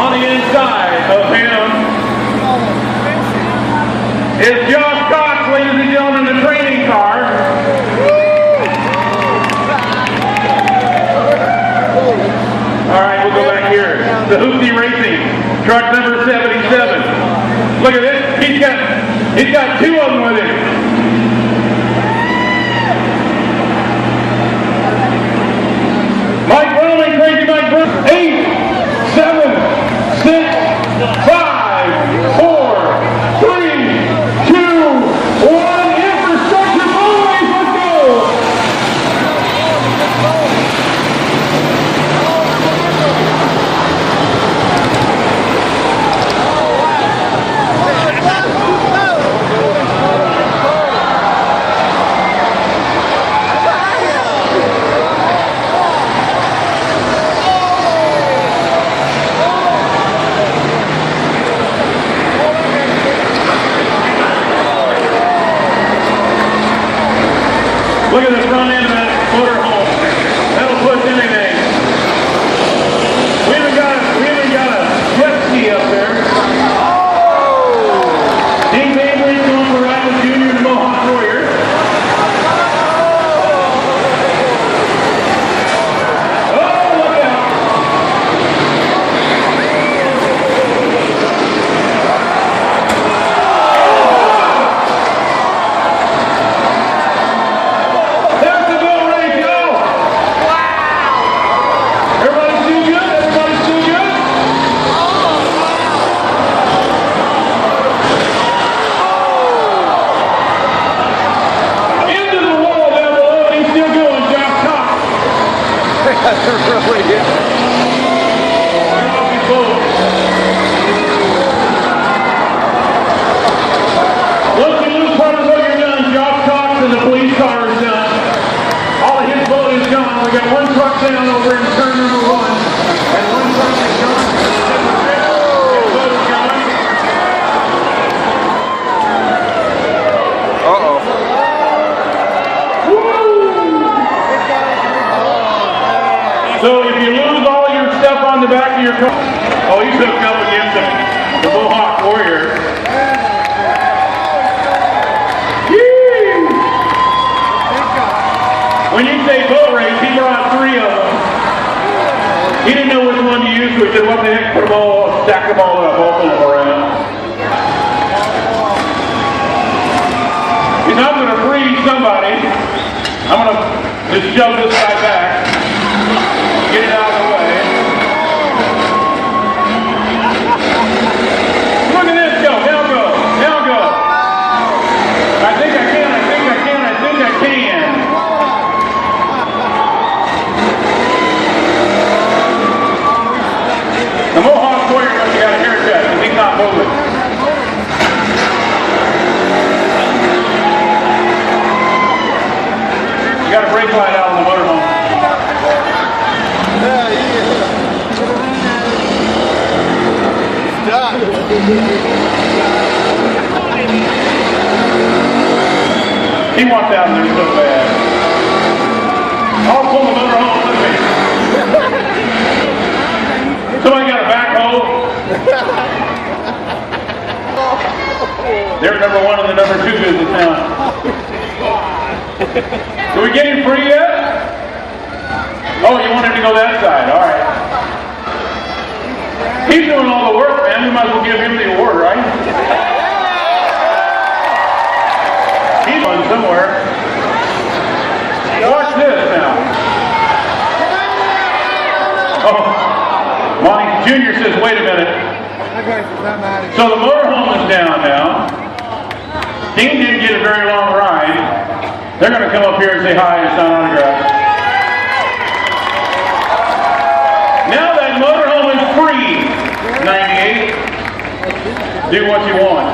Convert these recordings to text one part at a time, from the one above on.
On the inside of him is Josh Cox, ladies and gentlemen, in the training car. All right, we'll go back here. The Hoopty Racing, truck number 77. Look at this. He's got two of them with him. Mike Brown, crazy Mike Brown. 8, 7, 6, 5, 4, 3, 2, 1. Infrastructure boys, let's go. Look at the front end of that motorhome. That'll push anything. We even got a jet ski up there. Dean Bainbridge going for Rivals Jr. and the Mohawk Warriors. Oh, look out. Really, yeah. Once you lose part of what you're done, Josh Cox and the police car is done. All of his boat is gone. We got one truck down over in turn number 1. And one truck is gone. His boat is gone. So if you lose all your stuff on the back of your car, oh, he's hooked up against the Mohawk Warrior. Yee! When you say boat race, he brought 3 of them. He didn't know which one to use, so he said, what the heck, put them all, stack them all up, all pull them around. He's not going to free somebody. I'm going to just shove this guy back. Get it out of the way. Look at this go. Now go. Now go. I think I can. I think I can. I think I can. The Mohawk Warrior must have got a haircut because he's not moving. You got a brake light out on the motorhome. He wants out there so bad. I'll pull the motor home with me. Somebody got a backhoe? They're number 1 in the number 2 business now. Did we get him free yet? Oh, you wanted to go that side. All right. He's doing all the work, man. We might as well give him the award, right? He's on somewhere. Watch this now. Oh, Monty Jr. says, wait a minute. So the motorhome is down now. Dean didn't get a very long ride. They're going to come up here and say hi and sign autographs. Now that motorhome is free, 98. Do what you want.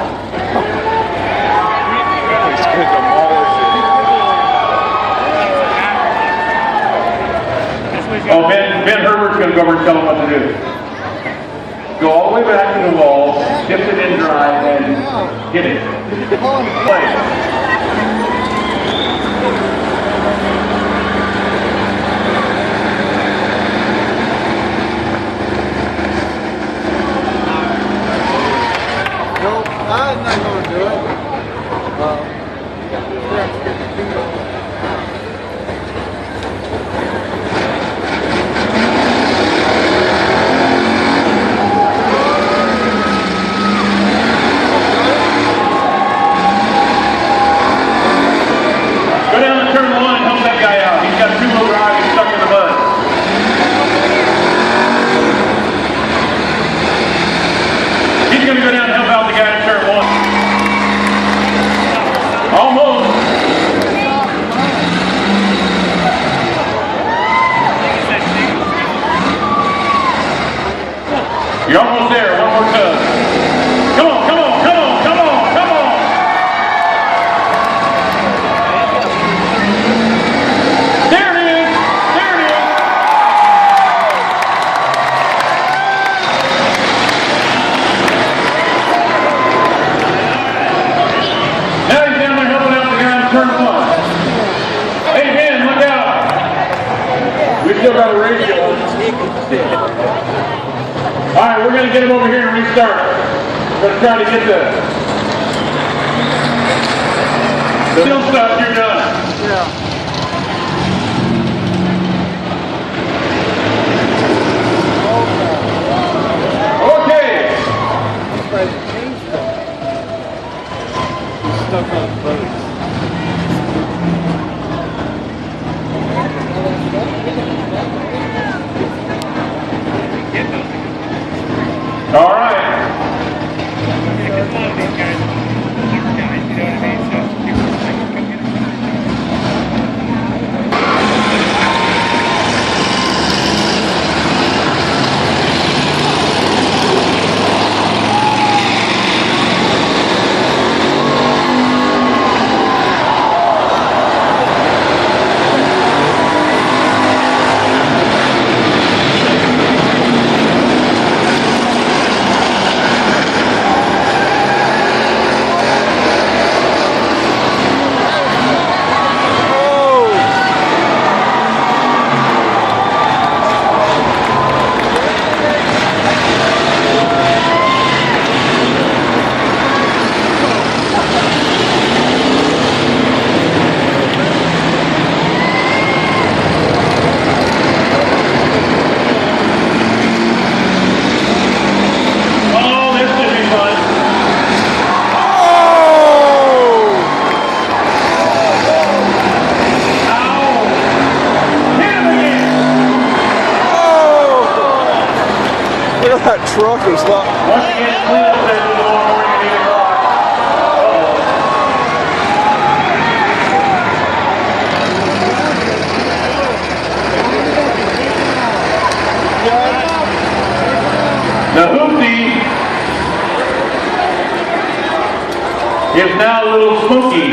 Oh, Ben Herbert's going to go over and tell them what to do. Go all the way back to the wall, dip it in dry, and hit it. Play. going to go down and help out the guy in turn one. Almost. You're almost there. One more tug. Come on, come on, come on, come on, come on. There it is. There it is. Now he's down there helping out the guy in turn one. Hey, Ben, look out. We still got a radio. All right, we're going to get him over here and restart. We're going to try to get the still stuff. You're done. Yeah. Okay. Stuck on boats. All right. That truck is like... Once again, clean up that little arm ring at 8 o'clock. The hoopty is now a little smoky.